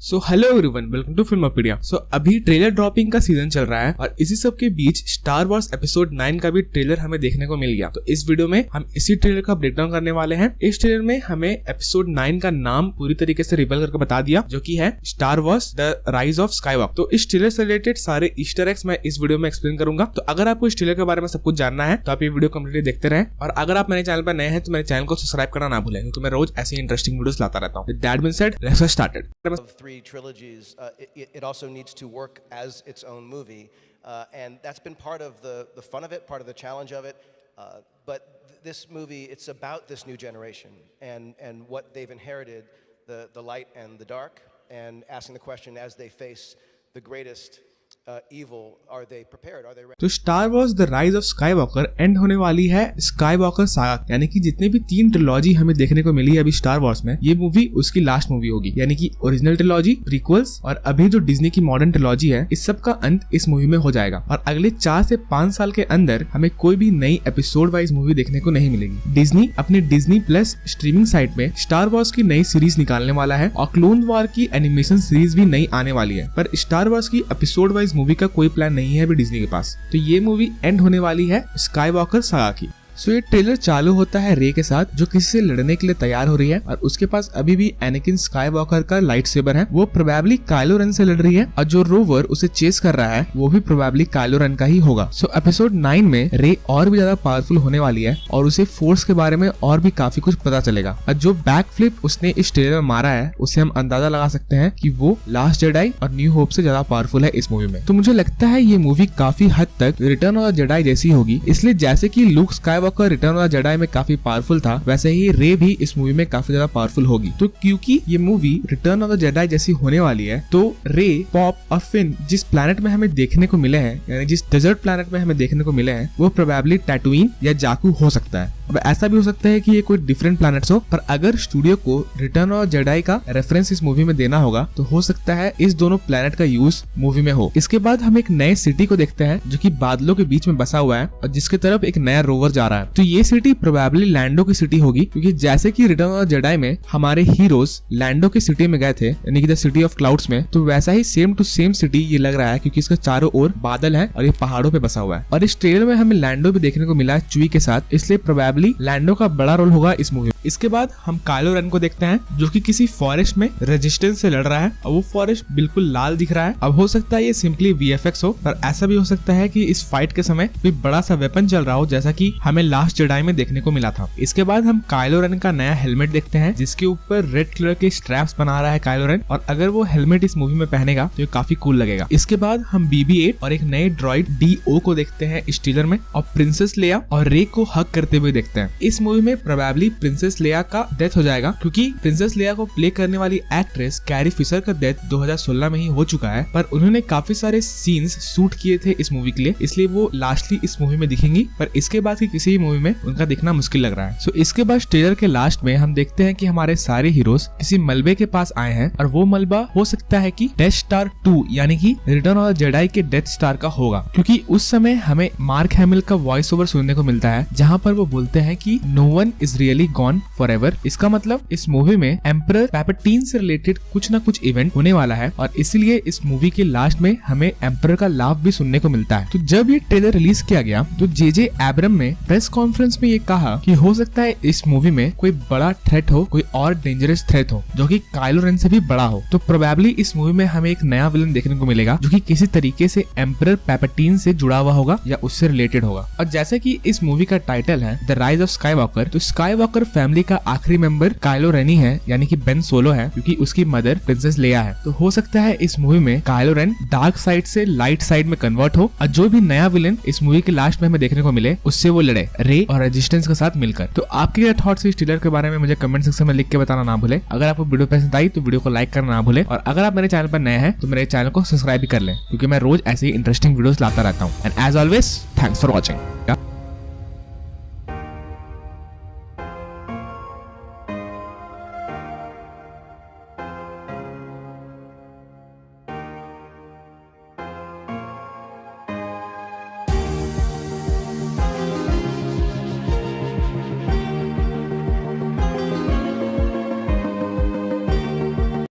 So hello everyone, welcome to Filmopedia. So अभी trailer dropping का season चल रहा है और इसी सब के बीच स्टार वॉर्स एपिसोड 9 का भी ट्रेलर हमें देखने को मिल गया। तो इस वीडियो में हम इसी ट्रेलर का ब्रेकडाउन करने वाले हैं। इस ट्रेलर में हमें एपिसोड 9 का नाम पूरी तरीके से रिवील करके बता दिया, जो कि है star Wars the rise of Skywalker. तो इस ट्रेलर से रिलेटेड सारे ईस्टर एग्स मैं इस वीडियो में एक्सप्लेन करूंगा। तो अगर आपको इस ट्रेलर के बारे में सब कुछ जानना है तो आप ये वीडियो कंप्लीटली देखते रहें। और अगर आप मेरे चैनल पर नए हैं तो मेरे चैनल को सब्सक्राइब करना ना भूलें, क्योंकि मैं रोज ऐसी इंटरेस्टिंग वीडियोस लाता रहता हूं। With that being said, let's get started. Three trilogies, it also needs to work as its own movie, and that's been part of the fun of it, part of the challenge of it. But this movie, it's about this new generation and what they've inherited, the light and the dark, and asking the question as they face the greatest evil, are they prepared? Are they ready? तो star Wars the rise of Skywalker and होने वाली है Skywalker saga, यानी कि जितने भी 3 trilogy हमें देखने को मिली है अभी स्टार वॉर्स में, ये मूवी उसकी लास्ट मूवी होगी। यानी कि ओरिजिनल ट्रिलॉजी, प्रीक्वल्स और अभी जो डिज्नी की मॉडर्न ट्रिलॉजी है, इस सब का अंत इस मूवी में हो जाएगा। और अगले 4 से 5 साल के अंदर हमें कोई भी नई एपिसोड वाइज मूवी देखने को नहीं मिलेगी। डिज्नी अपने डिज्नी प्लस स्ट्रीमिंग साइट में स्टार वॉर्स की नई सीरीज निकालने वाला है और क्लोन वॉर की एनिमेशन सीरीज भी नई आने वाली है। पर स्टार वॉर्स की एपिसोड वाइज मूवी का कोई प्लान नहीं है अभी डिज्नी के पास। तो ये मूवी एंड होने वाली है स्काईवॉकर सागा की। सो ये ट्रेलर चालू होता है रे के साथ, जो किसी से लड़ने के लिए तैयार हो रही है और उसके पास अभी भी एनाकिन स्काईवॉकर का लाइट सेबर है। वो प्रोबेबली काइलो रेन से लड़ रही है और जो रोवर उसे चेस कर रहा है वो भी प्रोबेबली काइलो रेन का ही होगा। सो एपिसोड 9 में रे और भी ज्यादा पावरफुल होने वाली है और उसे फोर्स के बारे में और भी काफी कुछ पता चलेगा। और जो बैक फ्लिप उसने इस ट्रेलर में मारा है उसे हम अंदाजा लगा सकते हैं कि वो लास्ट जेडाई और न्यू होप से ज्यादा पावरफुल है इस मूवी में। तो मुझे लगता है ये मूवी काफी हद तक रिटर्न ऑफ द जेडाई जैसी होगी। इसलिए जैसे कि look Skywalker return of the Jedi में काफी पावरफुल था, वैसे ही रे भी इस मूवी में काफी ज्यादा पावरफुल होगी। तो क्योंकि ये movie return of the Jedi जैसी होने वाली है, तो रे, पॉप और फिन जिस प्लैनेट में हमें देखने को मिले हैं, यानी जिस डेजर्ट प्लैनेट में हमें देखने को मिले हैं, वो प्रोबेबली टैटूइन या जाकू हो सकता है। अब ऐसा भी हो सकता है कि ये कोई डिफरेंट प्लैनेट्स हो, पर अगर स्टूडियो को रिटर्न ऑफ जेडाई का रेफरेंस इस मूवी में देना होगा तो हो सकता है इस दोनों प्लैनेट का यूज मूवी में हो। इसके बाद हम एक नए सिटी को देखते हैं जो कि बादलों के बीच में बसा हुआ है और जिसके तरफ एक नया रोवर जा रहा है। तो ये सिटी प्रोबेबली लैंडो की सिटी होगी, क्योंकि जैसे कि रिटर्न ऑफ जेडाई में हमारे हीरोज लैंडो की सिटी में गए थे, यानी कि द सिटी ऑफ क्लाउड्स में, तो वैसा ही सेम टू सेम सिटी ये लग रहा है, क्योंकि इसका चारों ओर बादल है और ये पहाड़ों पे बसा हुआ है। और इस ट्रेलर में हमें लैंडो भी देखने को मिला है चुई के साथ, इसलिए प्रोबेबली लैंडो का बड़ा रोल होगा इस मूवी में। इसके बाद हम काइलो रेन को देखते हैं जो कि किसी फॉरेस्ट में रेजिस्टेंस से लड़ रहा है और वो फॉरेस्ट बिल्कुल लाल दिख रहा है। अब हो सकता है ये सिंपली वीएफएक्स हो, पर ऐसा भी हो सकता है कि इस फाइट के समय कोई बड़ा सा वेपन चल रहा हो, जैसा कि हमें लास्ट जेडाई में देखने को मिला था। इसके बाद हम काइलो रेन का नया हेलमेट देखते हैं जिसके ऊपर रेड कलर के स्ट्रैप्स बना रहा है काइलो रेन, और अगर वो हेलमेट इस मूवी में पहनेगा तो ये काफी कूल लगेगा। इसके बाद हम BB-8 और एक नए ड्रॉइड DO को देखते हैं इस ट्रेलर में, और प्रिंसेस लेया और रे को हग करते हुए देखते हैं। इस मूवी में प्रोबेबली प्रिंसेस लेया का डेथ हो जाएगा, क्योंकि प्रिंसेस लेया को प्ले करने वाली एक्ट्रेस कैरी फिशर का डेथ 2016 में ही हो चुका है, पर उन्होंने काफी सारे सीन्स शूट किए थे इस मूवी के लिए, इसलिए वो लास्टली इस मूवी में दिखेंगी, पर इसके बाद की किसी भी मूवी में उनका दिखना मुश्किल लग रहा है। सो इसके बाद ट्रेलर के लास्ट में हम देखते हैं कि हमारे सारे हीरोज किसी मलबे के पास आए हैं और वो मलबा हो सकता है कि डेथ स्टार 2 यानी कि रिटर्न ऑफ द जेडाई के डेथ स्टार का होगा, क्योंकि उस समय हमें मार्क हैमिल का वॉइस ओवर सुनने को मिलता है जहाँ पर वो बोलते हैं कि no one is really gone forever. इसका मतलब इस मूवी में एम्परर पैलेपाटाइन से रिलेटेड कुछ ना कुछ इवेंट होने वाला है और इसलिए इस मूवी के लास्ट में हमें एम्परर का लाफ भी सुनने को मिलता है। तो जब ये ट्रेलर रिलीज किया गया तो जे एब्रम ने प्रेस कॉन्फ्रेंस में ये कहा कि हो सकता है इस मूवी में कोई बड़ा थ्रेट हो, कोई और डेंजरस थ्रेट हो जो कि काइलो रेन से भी बड़ा हो। तो प्रोबेबली इस मूवी में हमें एक नया विलन देखने को मिलेगा जो कि किसी तरीके से एम्परर पैलेपाटाइन से जुड़ा हुआ होगा या उससे रिलेटेड होगा। और जैसे कि इस मूवी का टाइटल है द राइज ऑफ स्काईवॉकर, तो स्काईवॉकर फैमिली का आखिरी मेंबर काइलो रेन ही है, यानी कि बेन सोलो है, क्योंकि उसकी मदर प्रिंसेस लेया है। तो हो सकता है इस मूवी में काइलो रेन डार्क साइड से लाइट साइड में कन्वर्ट हो और जो भी नया विलन इस मूवी के लास्ट में हमें देखने को मिले उससे वो लड़े रे और रेजिस्टेंस के साथ मिलकर। तो आपके क्या थॉट्स इस ट्रेलर के बारे में मुझे कमेंट सेक्शन में लिख के बताना ना भूले। अगर आपको वीडियो पसंद आई तो वीडियो को लाइक करना ना भूले, और अगर आप मेरे चैनल पर नए हैं तो मेरे चैनल को सब्सक्राइब भी कर लें, क्योंकि मैं रोज ऐसी इंटरेस्टिंग वीडियोस लाता रहता हूँ। And as always thanks for watching.